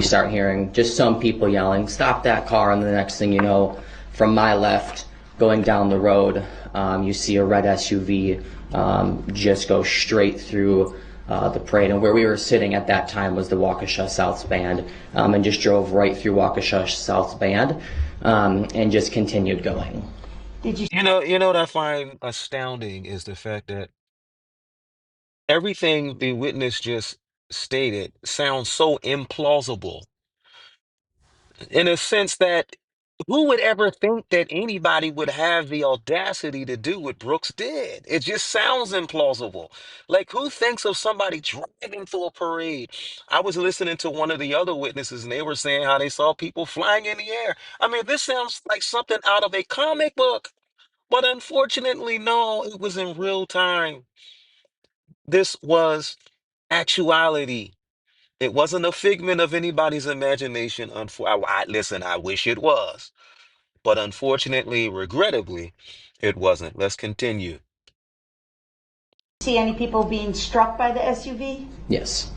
You start hearing just some people yelling, "Stop that car!" And the next thing you know, from my left, going down the road, you see a red SUV just go straight through the parade. And where we were sitting at that time was the Waukesha South Band, and just drove right through Waukesha South Band, and just continued going. Did you You know what I find astounding is the fact that everything the witness just stated sounds so implausible in a sense that who would ever think that anybody would have the audacity to do what Brooks did? It just sounds implausible. Like, who thinks of somebody driving through a parade? I was listening to one of the other witnesses, and they were saying how they saw people flying in the air. I mean, this sounds like something out of a comic book, but unfortunately, no, it was in real time. This was actuality. It wasn't a figment of anybody's imagination. Listen, I wish it was. But unfortunately, regrettably, it wasn't. Let's continue. see any people being struck by the SUV? Yes.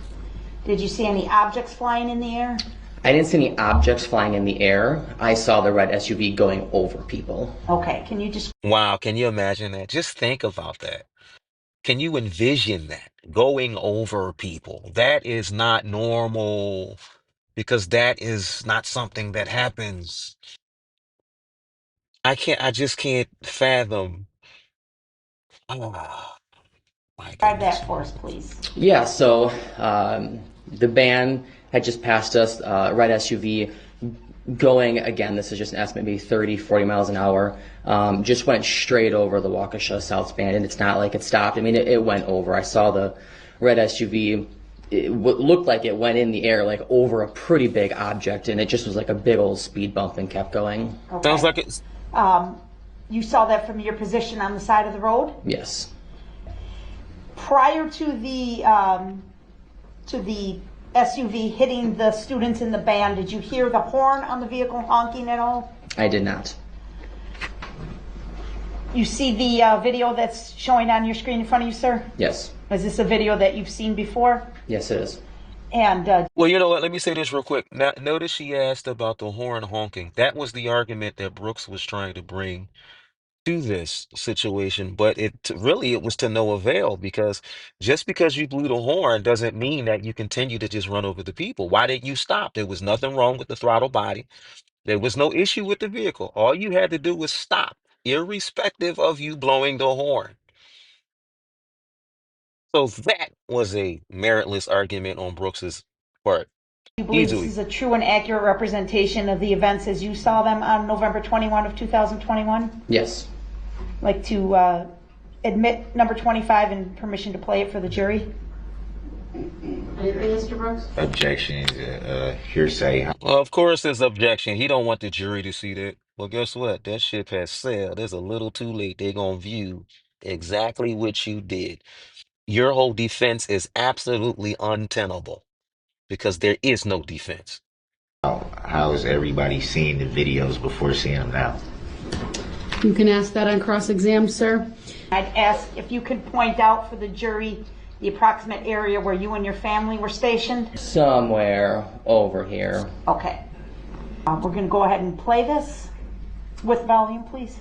Did you see any objects flying in the air? I didn't see any objects flying in the air. I saw the red SUV going over people. Okay, can you just Wow, can you imagine that? Just think about that. Can you envision that going over people? That is not normal because that is not something that happens. I just can't fathom. Oh, my describe goodness. that for us, please? Yeah, so the band had just passed us, red SUV going, again, this is just an estimate, maybe 30, 40 miles an hour, just went straight over the Waukesha South Band, and it's not like it stopped. I mean, it went over. I saw the red SUV. It looked like it went in the air, like over a pretty big object, and it just was like a big old speed bump and kept going. Sounds Okay. like it's You saw that from your position on the side of the road? Yes. Prior to the SUV hitting the students in the band, did you hear the horn on the vehicle honking at all? I did not. You see the video that's showing on your screen in front of you, sir? Yes. Is this a video that you've seen before? Yes, it is. And Well, you know what? Let me say this real quick. Now, notice she asked about the horn honking. That was the argument that Brooks was trying to bring to this situation, but really it was to no avail because just because you blew the horn doesn't mean that you continue to just run over the people. Why didn't you stop? There was nothing wrong with the throttle body. There was no issue with the vehicle. All you had to do was stop, irrespective of you blowing the horn. So that was a meritless argument on Brooks's part. you believe this Easily. is a true and accurate representation of the events as you saw them on November 21 of 2021? Yes. Like to admit number 25 and permission to play it for the jury? Anything, Mr. Brooks? Objection, hearsay. Well, of course, there's objection. He don't want the jury to see that. Well, guess what? That ship has sailed. It's a little too late. They're gonna view exactly what you did. Your whole defense is absolutely untenable because there is no defense. How is everybody seeing the videos before seeing them now? You can ask that on cross-exam, sir. I'd ask if you could point out for the jury the approximate area where you and your family were stationed. Somewhere over here. Okay. We're going to go ahead and play this with volume, please.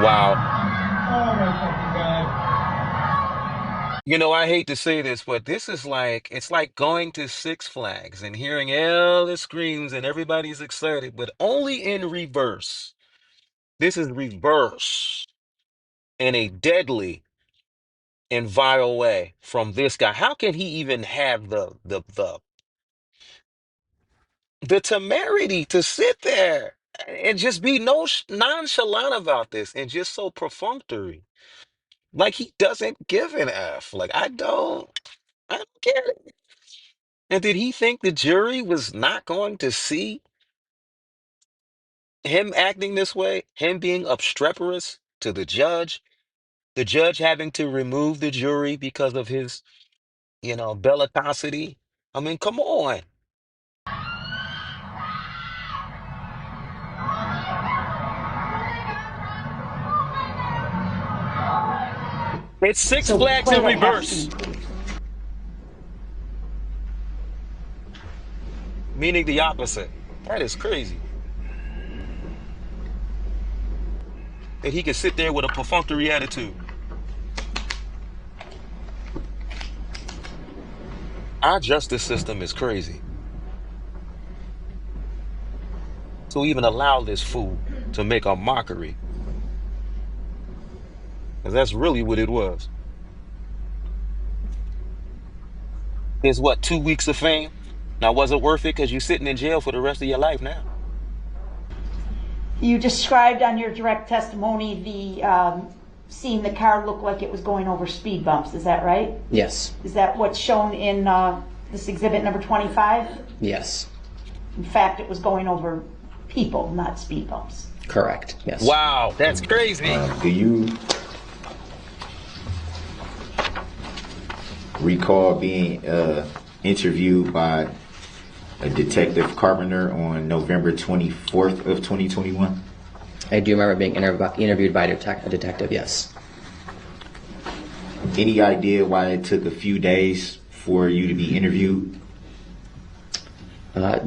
Wow. You know, I hate to say this, but this is like, it's like going to Six Flags and hearing all the screams and everybody's excited, but only in reverse. This is reverse in a deadly and vile way from this guy. How can he even have the temerity to sit there and just be no nonchalant about this and just so perfunctory? Like he doesn't give an F. Like I don't get it. And did he think the jury was not going to see him acting this way? Him being obstreperous to the judge having to remove the jury because of his, bellicosity. I mean, come on. It's Six So Flags play in the half scene. reverse, meaning the opposite. That is crazy. That he could sit there with a perfunctory attitude. Our justice system is crazy to even allow this fool to make a mockery, because that's really what it was. Is what, 2 weeks of fame? Now, was it worth it? Because you're sitting in jail for the rest of your life now. You described on your direct testimony seeing the car look like it was going over speed bumps. Is that right? Yes. Is that what's shown in this exhibit number 25? Yes. In fact, it was going over people, not speed bumps. Correct. Yes. Wow, that's crazy. Do you recall being interviewed by a Detective Carpenter on November 24th of 2021? I do remember being interviewed by a detective, yes. Any idea why it took a few days for you to be interviewed?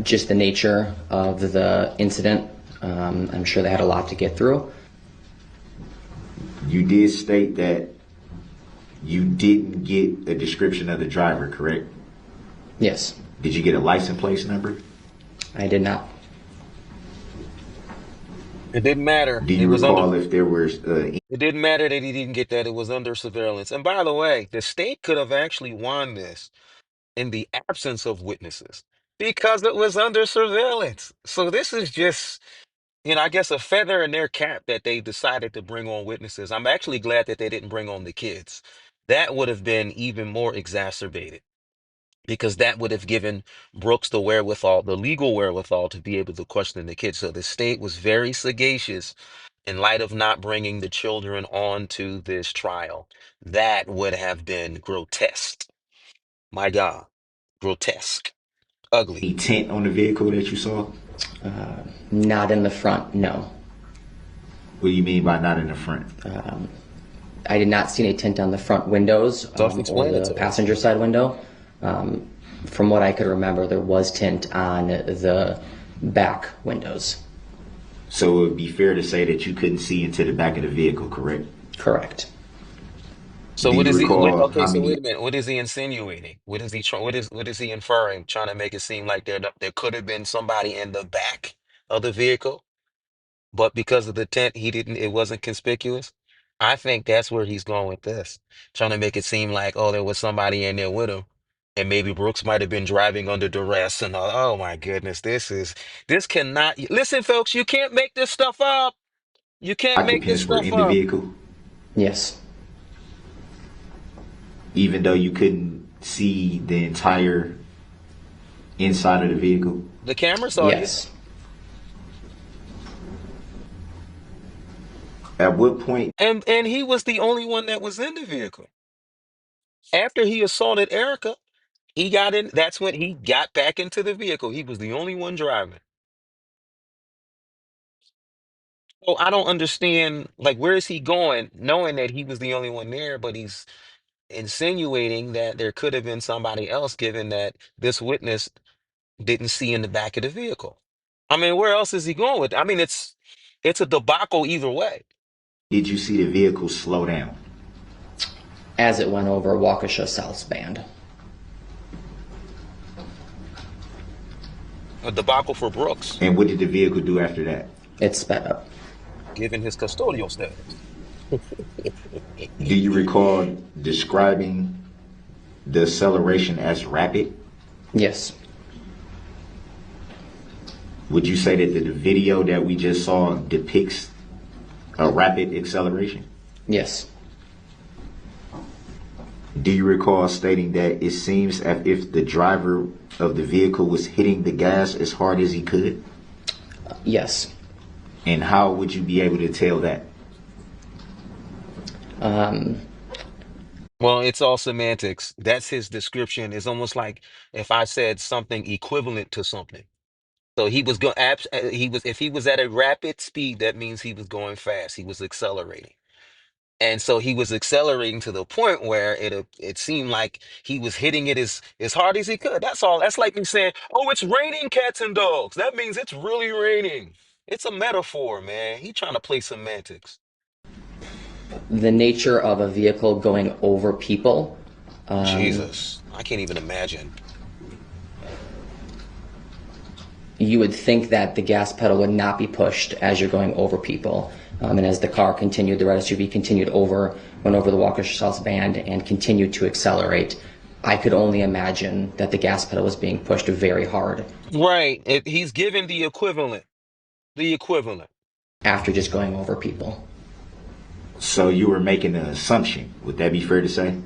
Just the nature of the incident. I'm sure they had a lot to get through. You did state that you didn't get a description of the driver, correct? Yes. Did you get a license plate number? I did not. It didn't matter. Do It you was recall under. if there was It didn't matter that he didn't get that. It was under surveillance. And by the way, the state could have actually won this in the absence of witnesses because it was under surveillance. So this is just, I guess a feather in their cap that they decided to bring on witnesses. I'm actually glad that they didn't bring on the kids. That would have been even more exacerbated because that would have given Brooks the wherewithal, the legal wherewithal to be able to question the kids. So the state was very sagacious in light of not bringing the children onto this trial. That would have been grotesque. My God, grotesque, ugly. any tint on the vehicle that you saw? Not in the front, no. What do you mean by not in the front? I did not see any tint on the front windows or the Self-explanatory. passenger side window. From what I could remember, there was tint on the back windows. So it would be fair to say that you couldn't see into the back of the vehicle, correct? Correct. So Do what you is he? recall Okay, how so many? wait a minute. What is he insinuating? What is he? What is he inferring? Trying to make it seem like there could have been somebody in the back of the vehicle, but because of the tent, he didn't. It wasn't conspicuous. I think that's where he's going with this, trying to make it seem like, oh, there was somebody in there with him, and maybe Brooks might have been driving under duress and all. Oh my goodness, this cannot. Listen, folks, you can't make this stuff up. You can't make this Occupants were stuff in the up. vehicle, Yes. even though you couldn't see the entire inside of the vehicle? The camera saw you. Yes. At what point And he was the only one that was in the vehicle. After he assaulted Erica, he got in. That's when he got back into the vehicle. He was the only one driving. So I don't understand, like, where is he going, knowing that he was the only one there, but he's insinuating that there could have been somebody else, given that this witness didn't see in the back of the vehicle. I mean, where else is he going with? I mean, it's a debacle either way. did you see the vehicle slow down? As it went over Waukesha South Band. A debacle for Brooks, And what did the vehicle do after that? It sped up. given his custodial status. Do you recall describing the acceleration as rapid? Yes. Would you say that the video that we just saw depicts a rapid acceleration? Yes. Do you recall stating that it seems as if the driver of the vehicle was hitting the gas as hard as he could? Yes. And how would you be able to tell that? Well, it's all semantics. That's his description. It's almost like if I said something equivalent to something. So he was going. He was. If he was at a rapid speed, that means he was going fast. He was accelerating. And so he was accelerating to the point where it seemed like he was hitting it as hard as he could. That's all. That's like me saying, "Oh, it's raining cats and dogs. That means it's really raining." It's a metaphor, man. He trying to play semantics. The nature of a vehicle going over people, Jesus, I can't even imagine. you would think that the gas pedal would not be pushed as you're going over people. And as the car continued, the red SUV continued went over the Waukesha band and continued to accelerate. I could only imagine that the gas pedal was being pushed very hard Right. He's giving the equivalent. The equivalent. after just going over people. So you were making an assumption. Would that be fair to say?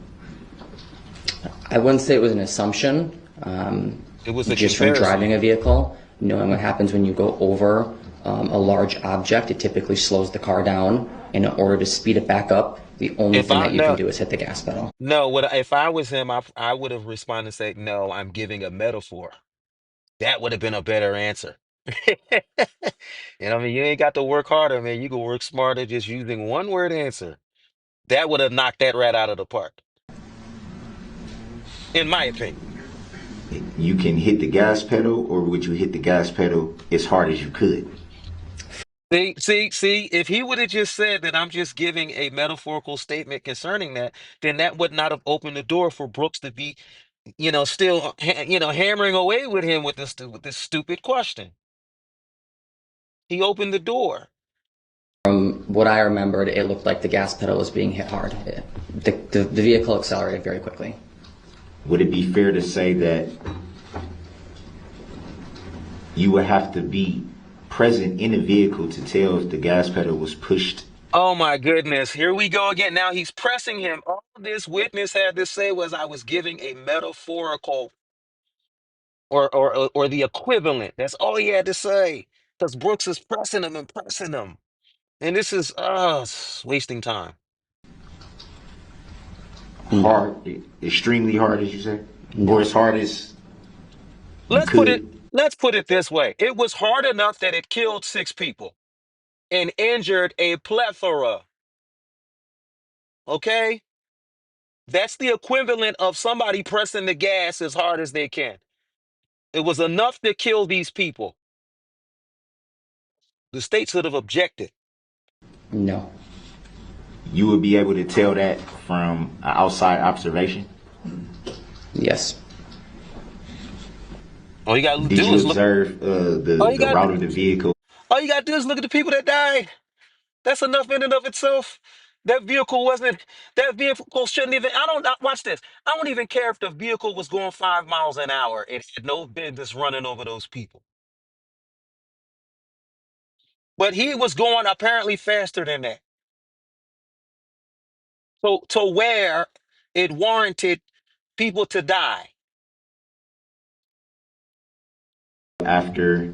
I wouldn't say it was an assumption. It was a Just from comparison. driving a vehicle, knowing what happens when you go over a large object, it typically slows the car down. And in order to speed it back up, the only If thing I that you no can do is hit the gas pedal. no, if I was him, I would have responded and said, "No, I'm giving a metaphor." That would have been a better answer. You know what I mean? You ain't got to work harder, man. You can work smarter just using one word answer. That would have knocked that rat out of the park, in my opinion. You can hit the gas pedal, or would you hit the gas pedal as hard as you could? See, if he would have just said that I'm just giving a metaphorical statement concerning that, then that would not have opened the door for Brooks to be, still, hammering away with him with this stupid question. He opened the door. From what I remembered, it looked like the gas pedal was being hit hard. The vehicle accelerated very quickly. Would it be fair to say that you would have to be present in the vehicle to tell if the gas pedal was pushed? Oh my goodness, here we go again. Now he's pressing him. All this witness had to say was I was giving a metaphorical or the equivalent. That's all he had to say. Because Brooks is pressing him and pressing him. And this is it's wasting time. No, Hard, extremely hard, as you say? Or no. as hard as you Let's put it could? let's put it this way. It was hard enough that it killed 6 people and injured a plethora. Okay? That's the equivalent of somebody pressing the gas as hard as they can. It was enough to kill these people. The state should have objected. No. You would be able to tell that from an outside observation? Yes. All you gotta Did do you is look. observe All you the got. route of the vehicle? All you gotta do is look at the people that died. That's enough in and of itself. That vehicle wasn't. That vehicle shouldn't even. I don't watch this. I don't even care if the vehicle was going 5 miles an hour. It had no business running over those people. But he was going apparently faster than that. So to where it warranted people to die. After,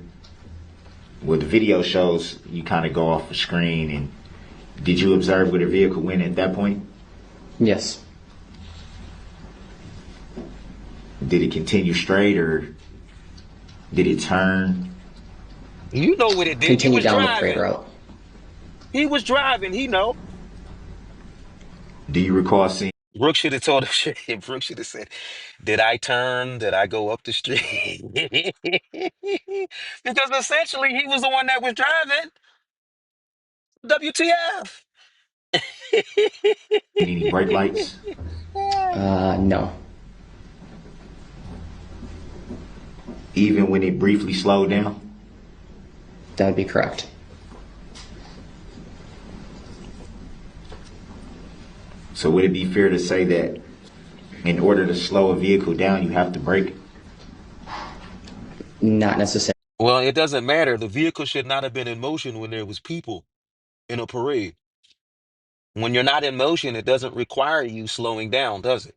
well, the video shows you kind of go off the screen, and did you observe where the vehicle went at that point? Yes. Did it continue straight, or did it turn? You know what it did. He Continue was down the parade driving. route. He was driving. He know. Do you recall seeing Brooke should have told him shit. Brooke should have said, "Did I turn? Did I go up the street?" Because essentially he was the one that was driving. WTF? any brake lights? No. Even when it briefly slowed down? That would be correct. So would it be fair to say that in order to slow a vehicle down, you have to brake? Not necessarily. Well, it doesn't matter. The vehicle should not have been in motion when there was people in a parade. When you're not in motion, it doesn't require you slowing down, does it?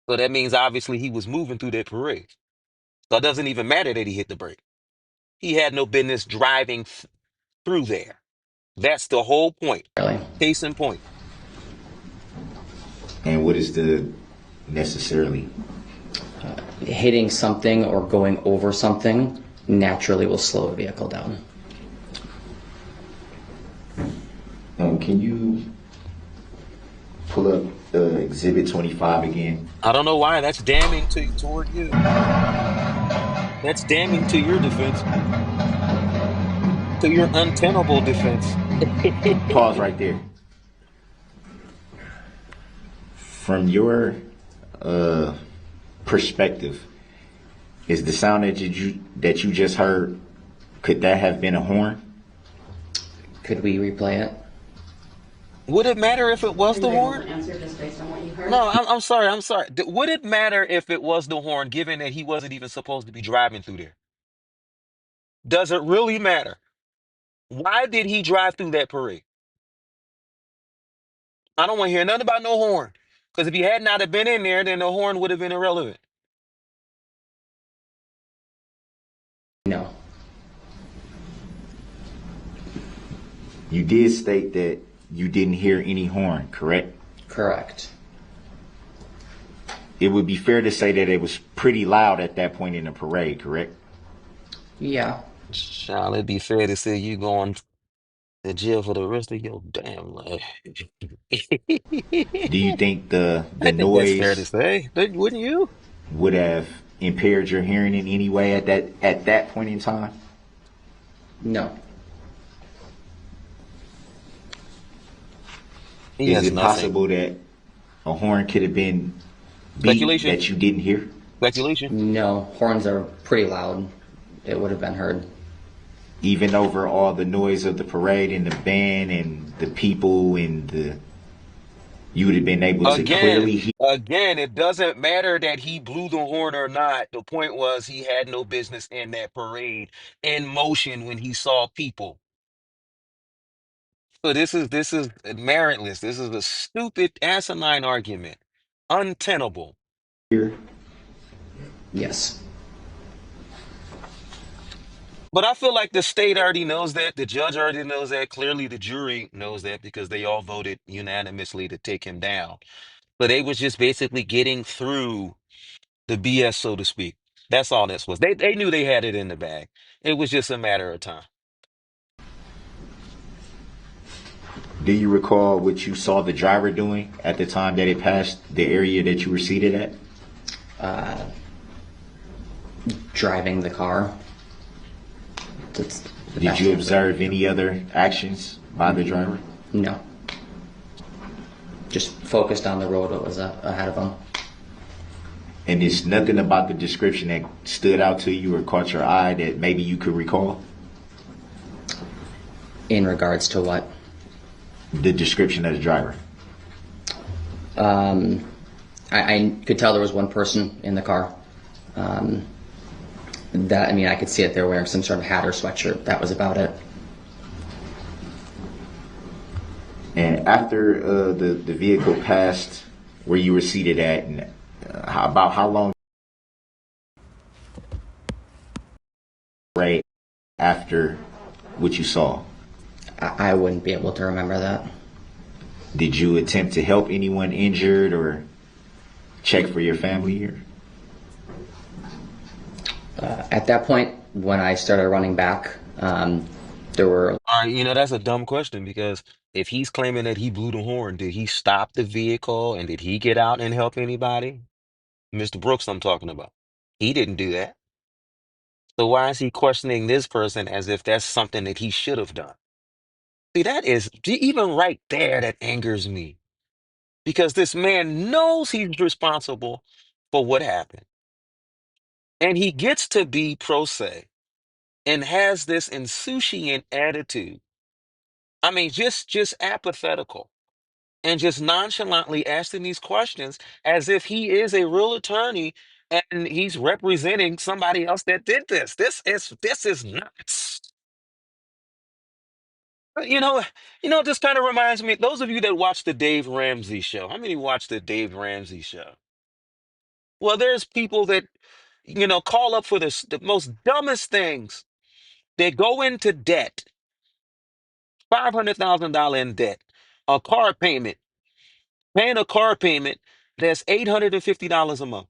So that means obviously he was moving through that parade. So it doesn't even matter that he hit the brake. He had no business driving through there. That's the whole point. Case in point. And what is the necessarily? Hitting something or going over something naturally will slow a vehicle down. Can you pull up Exhibit 25 again? I don't know why. That's damning toward you. That's damning to your defense, to your untenable defense. Pause right there. From your uh, perspective, is the sound that you just heard, could that have been a horn? Could we replay it? Would it matter if it was Are the you able horn? to answer just based on what you heard? No, I'm sorry. I'm sorry. Would it matter if it was the horn, given that he wasn't even supposed to be driving through there? Does it really matter? Why did he drive through that parade? I don't want to hear nothing about no horn. Because if he had not have been in there, then the horn would have been irrelevant. No. You did state that you didn't hear any horn, correct? Correct. It would be fair to say that it was pretty loud at that point in the parade, correct? Yeah. Shall it be fair to say you going to jail for the rest of your damn life? Do you think the I think that's fair to noise say. Wouldn't you? would have impaired your hearing in any way at that point in time? No. He Is has it nothing. possible that a horn could have been beat Speculation. that you didn't hear? Speculation. No. Horns are pretty loud. It would have been heard. Even over all the noise of the parade and the band and the people and you would have been able to clearly hear. Again, it doesn't matter that he blew the horn or not. The point was he had no business in that parade in motion when he saw people. So this is meritless. This is a stupid, asinine argument, untenable. Yes. But I feel like the state already knows that. The judge already knows that. Clearly, the jury knows that because they all voted unanimously to take him down. But they was just basically getting through the BS, so to speak. That's all this was. They knew they had it in the bag. It was just a matter of time. Do you recall what you saw the driver doing at the time that it passed the area that you were seated at? Driving the car. That's the Did best you answer. observe any other actions by the driver? No. Just focused on the road what was ahead of him. And there's nothing about the description that stood out to you or caught your eye that maybe you could recall? In regards to what? The description of the driver. I could tell there was one person in the car. I could see it. They were wearing some sort of hat or sweatshirt. That was about it. And after the vehicle passed where you were seated at, and about how long right after what you saw? I wouldn't be able to remember that. Did you attempt to help anyone injured or check for your family here? At that point, when I started running back, there were All right, that's a dumb question because if he's claiming that he blew the horn, did he stop the vehicle and did he get out and help anybody? Mr. Brooks, I'm talking about. He didn't do that. So why is he questioning this person as if that's something that he should have done? See, that is even right there, that angers me because this man knows he's responsible for what happened. And he gets to be pro se and has this insouciant attitude. I mean, just apathetical and just nonchalantly asking these questions as if he is a real attorney and he's representing somebody else that did this. This is nuts. You know, this kind of reminds me, those of you that watch the Dave Ramsey show, how many watch the Dave Ramsey show? Well, there's people that, call up for the most dumbest things. They go into debt, $500,000 in debt, a car payment, paying a car payment that's $850 a month.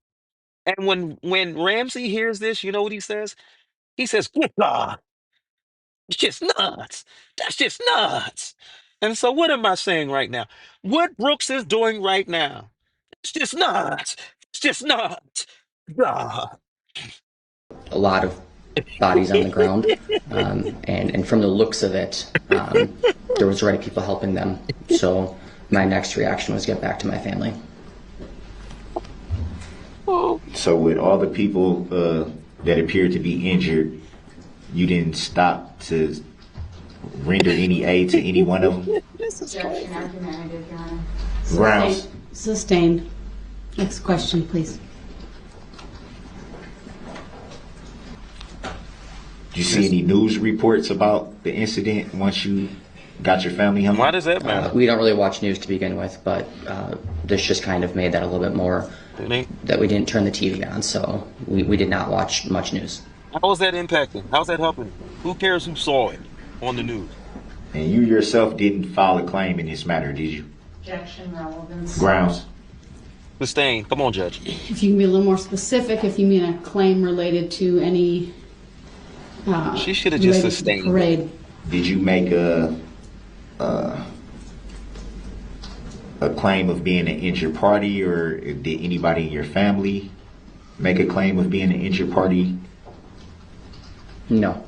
And when Ramsey hears this, you know what he says? He says, "Good God, it's just nuts. That's just nuts." And so what am I saying right now? What Brooks is doing right now? It's just not. It's just not. Ah. A lot of bodies on the ground, and from the looks of it, there was already people helping them. So my next reaction was get back to my family. So with all the people that appeared to be injured, you didn't stop to render any aid to any one of them? Grounds. Sustained. Next question, please. Did you see any news reports about the incident once you got your family home? Why does that matter? We don't really watch news to begin with, but this just kind of made that a little bit more, that we didn't turn the TV on, so we did not watch much news. How is that impacting? How's that helping? Who cares who saw it on the news? And you yourself didn't file a claim in this matter, did you? Objection, relevance. Grounds. Sustained. Come on, Judge. If you can be a little more specific, if you mean a claim related to any She should have just related to the sustained. parade. Did you make a claim of being an injured party, or did anybody in your family make a claim of being an injured party? No.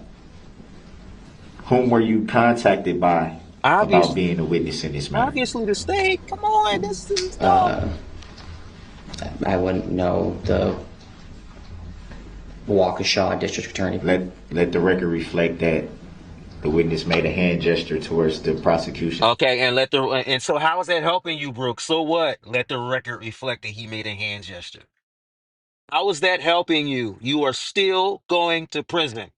Whom were you contacted by Obvious- about being a witness in this matter? Obviously, the state. Come on, this is I wouldn't know the Waukesha District Attorney. Let the record reflect that the witness made a hand gesture towards the prosecution. okay. And so how is that helping you, Brooks? So what? Let the record reflect that he made a hand gesture. How is that helping you? You are still going to prison.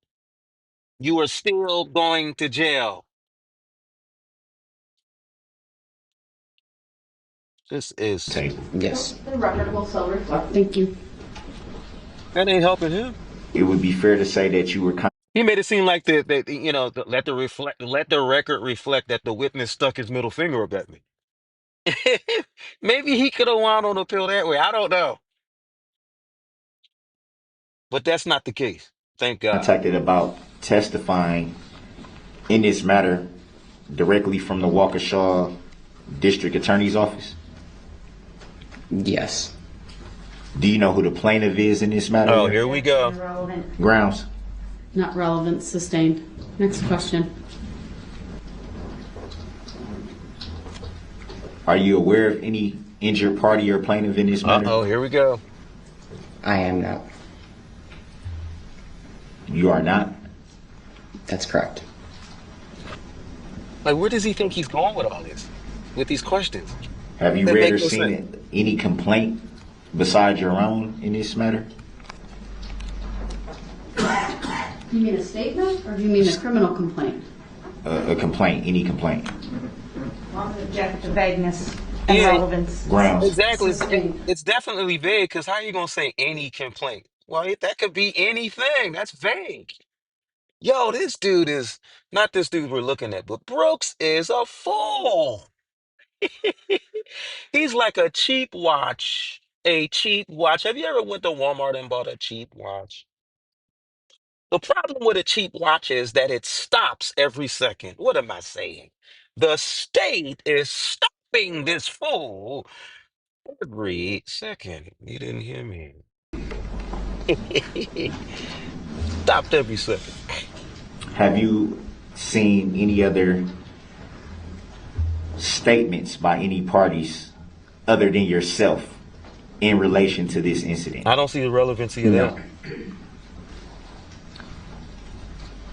You are still going to jail. This is Table. Yes. The record will so reflect. Thank you. that ain't helping him. It would be fair to say that you were He made it seem like let the record reflect that the witness stuck his middle finger up at me. Maybe he could have wound on the pill that way. I don't know, but that's not the case. Thank God. contacted about testifying in this matter directly from the Waukesha District Attorney's Office. Yes. Do you know who the plaintiff is in this matter? Oh, here we go. Irrelevant. Grounds. Not relevant. Sustained. Next question. Are you aware of any injured party or plaintiff in this matter? Oh, here we go. I am not. You are not? That's correct. Like, where does he think he's going with all this? With these questions? Have you That read or makes no seen any complaint besides your own in this matter? You mean a statement, or do you mean a criminal complaint? A complaint, any complaint. Object to vagueness and Yeah. relevance. Grounds. Exactly. Sustained. It's definitely vague because how are you going to say any complaint? Well, that could be anything. That's vague. Yo, this dude is not this dude we're looking at, but Brooks is a fool. He's like a cheap watch. A cheap watch. Have you ever went to Walmart and bought a cheap watch? The problem with a cheap watch is that it stops every second. What am I saying? The state is stopping this fool every second. You didn't hear me. Stopped every second. Have you seen any other statements by any parties other than yourself in relation to this incident? I don't see the relevancy of No. that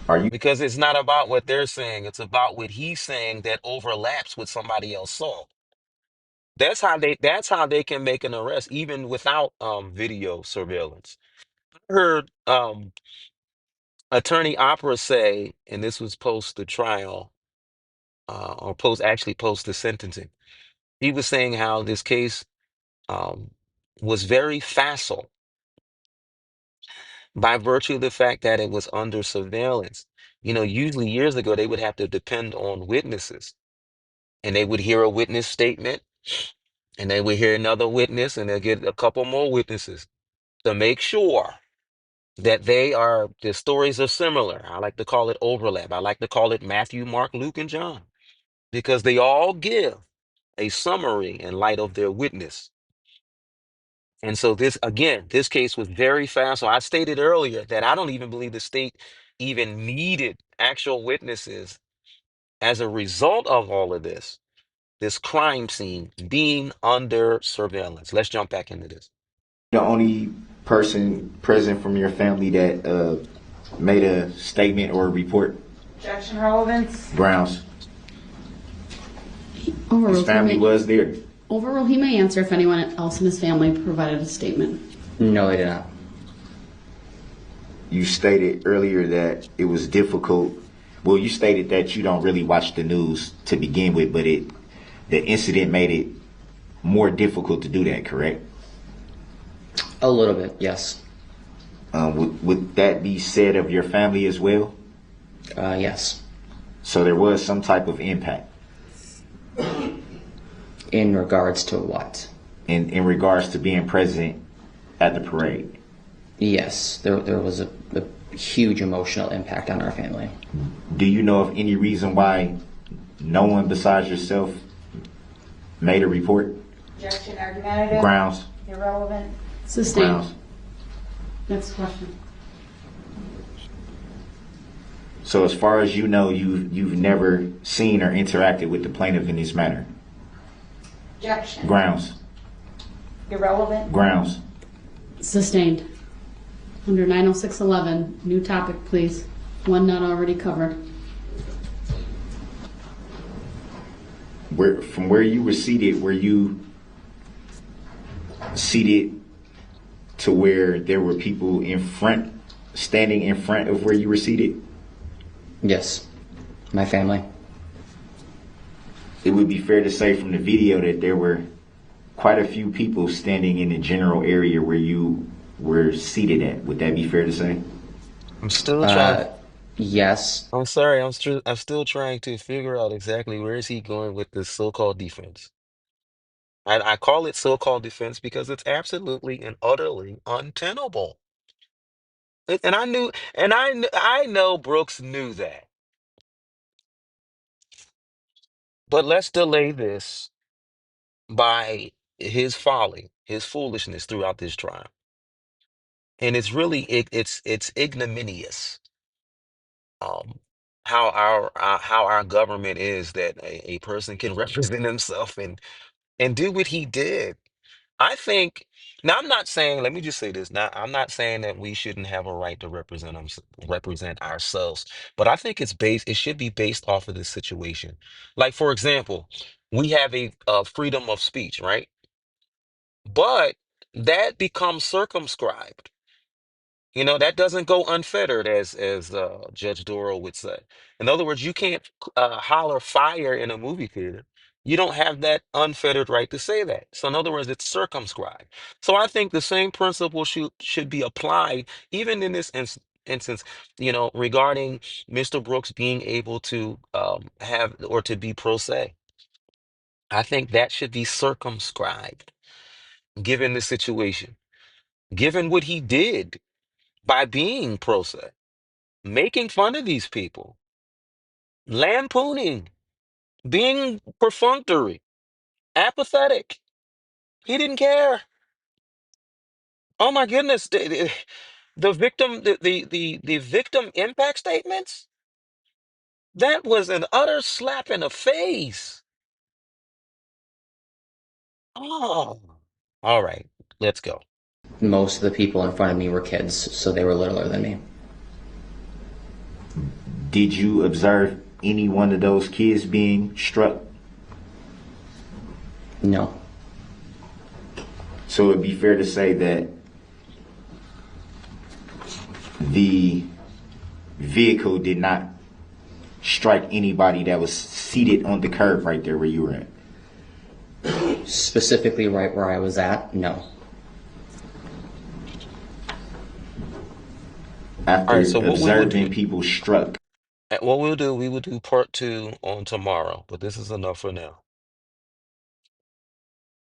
Are you because it's not about what they're saying. It's about what he's saying that overlaps with somebody else saw. That's how they can make an arrest even without video surveillance. I heard Attorney Opera say, and this was post the trial, or post the sentencing. He was saying how this case um, was very facile by virtue of the fact that it was under surveillance. Usually years ago, they would have to depend on witnesses, and they would hear a witness statement, and they would hear another witness, and they'll get a couple more witnesses to make sure that the stories are similar. I like to call it overlap. I like to call it Matthew, Mark, Luke, and John. because they all give a summary in light of their witness. And so this, again, this case was very fast. So I stated earlier that I don't even believe the state even needed actual witnesses as a result of all of this crime scene being under surveillance. Let's jump back into this. The only person present from your family that made a statement or a report? Objection, relevance. Grounds. Overruled. His family was there. Overruled. He may answer if anyone else in his family provided a statement. No, they did not. You stated earlier that it was difficult. Well, you stated that you don't really watch the news to begin with, but the incident made it more difficult to do that, correct? A little bit, yes. Would that be said of your family as well? Yes. So there was some type of impact. In regards to what? In regards to being present at the parade? Yes, there was a huge emotional impact on our family. Do you know of any reason why no one besides yourself made a report? Objection, argumentative. Grounds. Irrelevant. Sustained. Grounds. Next question. So as far as you know, you've never seen or interacted with the plaintiff in this matter? Objection. Grounds. Irrelevant. Grounds. Sustained. Under 90611, new topic, please. One not already covered. From where you were you seated to where there were people standing in front of where you were seated? Yes, my family. It would be fair to say from the video that there were quite a few people standing in the general area where you were seated at. Would that be fair to say? I'm still trying. Yes. I'm sorry. I'm still trying to figure out exactly where is he going with this so-called defense. I call it so-called defense because it's absolutely and utterly untenable. And I know Brooks knew that. But let's delay this by his folly, his foolishness throughout this trial. And it's really it's ignominious. Um, how our government is that a person can represent himself and do what he did. I think now I'm not saying, let me just say this. Now I'm not saying that we shouldn't have a right to represent ourselves, but I think it should be based off of the situation. Like for example, we have a freedom of speech, right? But that becomes circumscribed. That doesn't go unfettered, as Judge Darrel would say. In other words, you can't holler fire in a movie theater. You don't have that unfettered right to say that. So, in other words, it's circumscribed. So, I think the same principle should be applied even in this instance. Regarding Mr. Brooks being able to have or to be pro se. I think that should be circumscribed, given the situation, given what he did by being pro se, making fun of these people, lampooning, being perfunctory, apathetic. He didn't care. Oh my goodness, the victim, the victim impact statements. That was an utter slap in the face. Oh, all right, let's go. Most of the people in front of me were kids, so they were littler than me. Did you observe any one of those kids being struck? No. So it'd be fair to say that the vehicle did not strike anybody that was seated on the curb right there where you were at? Specifically right where I was at, no. After All right, so observing people struck. what we'll do, we will do part 2 on tomorrow, but this is enough for now.